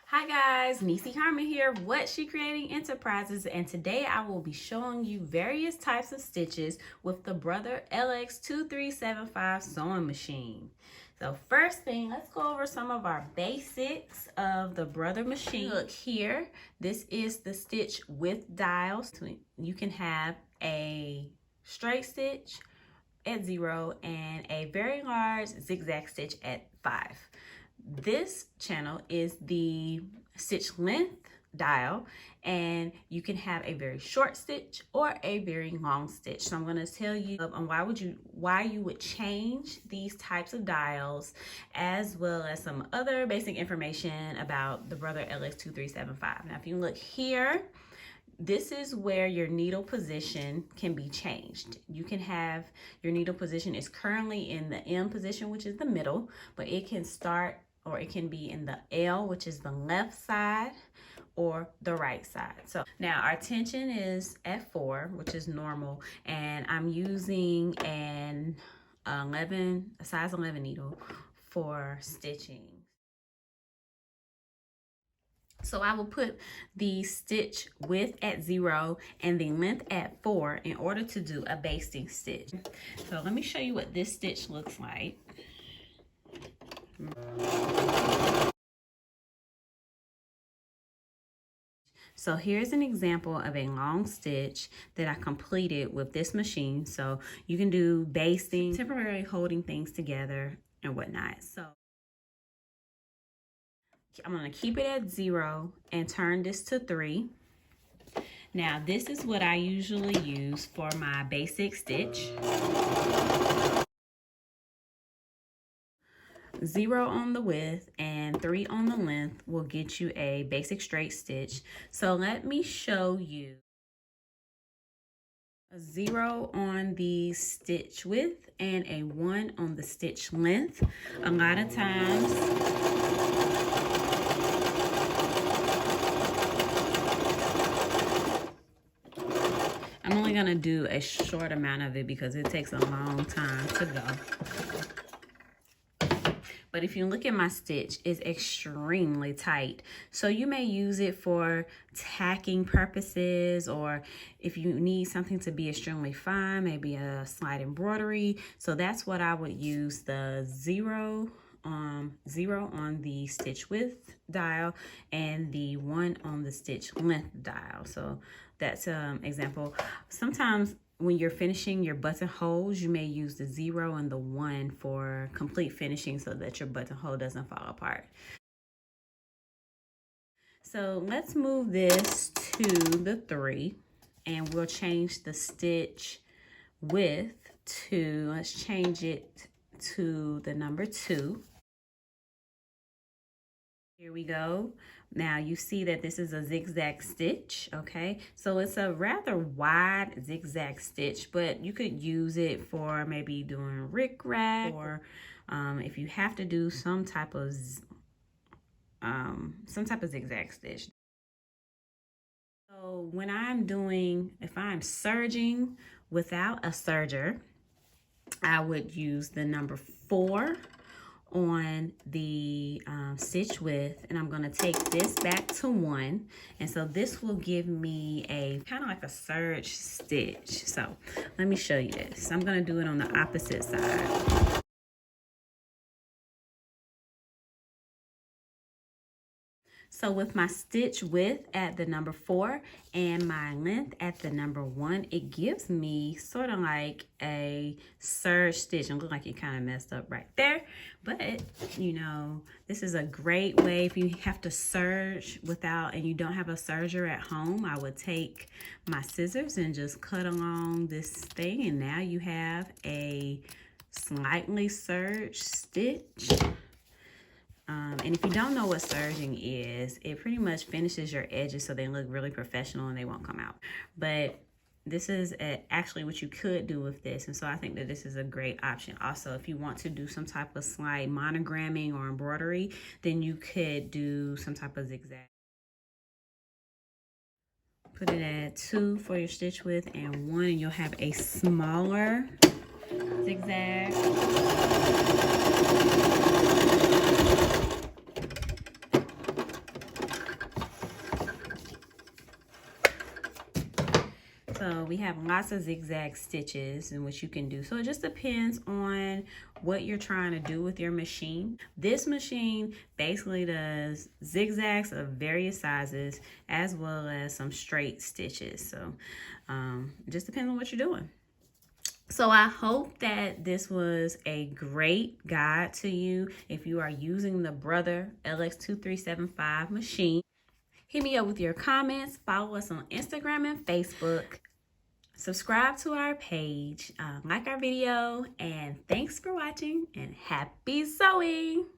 Hi guys, Nisi Harmon here of What She Creating Enterprises, and today I will be showing you various types of stitches with the Brother LX2375 sewing machine. So first thing, let's go over some of our basics of the Brother machine. Look here, this is the stitch with dials. You can have a straight stitch at 0 and a very large zigzag stitch at 5. This channel is the stitch length dial, and you can have a very short stitch or a very long stitch. So I'm going to tell you on why you would change these types of dials, as well as some other basic information about the Brother LX2375. Now if you look here, this is where your needle position can be changed. You can have your needle position is currently in the M position, which is the middle, but it can start, or it can be in the L, which is the left side, or the right side. So now our tension is at 4, which is normal, and I'm using a size 11 needle for stitching. So I will put the stitch width at 0 and the length at 4 in order to do a basting stitch. So let me show you what this stitch looks like. So here's an example of a long stitch that I completed with this machine. So you can do basting, temporarily holding things together and whatnot. So I'm going to keep it at 0 and turn this to 3. Now this is what I usually use for my basic stitch. 0 on the width and 3 on the length will get you a basic straight stitch. So let me show you. A 0 on the stitch width and a 1 on the stitch length. A lot of times I'm only going to do a short amount of it because it takes a long time to go. But if you look at my stitch, it's extremely tight. So you may use it for tacking purposes, or if you need something to be extremely fine, maybe a slight embroidery. So that's what I would use, the 0 on the stitch width dial and the 1 on the stitch length dial. So that's an example. Sometimes when you're finishing your buttonholes, you may use the 0 and the 1 for complete finishing so that your buttonhole doesn't fall apart. So let's move this to the 3, and we'll change the stitch width to, let's change it to the number 2. Here we go. Now you see that this is a zigzag stitch, okay? So it's a rather wide zigzag stitch, but you could use it for maybe doing rickrack, or if you have to do some type of zigzag stitch. So when if I'm serging without a serger, I would use the number 4 on the stitch width, and I'm going to take this back to 1, and so this will give me a kind of like a serge stitch. So let me show you this. I'm going to do it on the opposite side. So with my stitch width at the number 4 and my length at the number 1, it gives me sort of like a serge stitch. It looks like it kind of messed up right there, but you know, this is a great way if you have to serge and you don't have a serger at home. I would take my scissors and just cut along this thing, and now you have a slightly serge stitch. And if you don't know what serging is, it pretty much finishes your edges so they look really professional and they won't come out. But this is actually what you could do with this, and so I think that this is a great option. Also, if you want to do some type of slight monogramming or embroidery, then you could do some type of zigzag. Put it at 2 for your stitch width and 1, and you'll have a smaller zigzag. have lots of zigzag stitches in which you can do. So it just depends on what you're trying to do with your machine. This machine basically does zigzags of various sizes as well as some straight stitches. So it just depends on what you're doing. So I hope that this was a great guide to you if you are using the Brother LX2375 machine. Hit me up with your comments. Follow us on Instagram and Facebook. Subscribe to our page, like our video, and thanks for watching and happy sewing!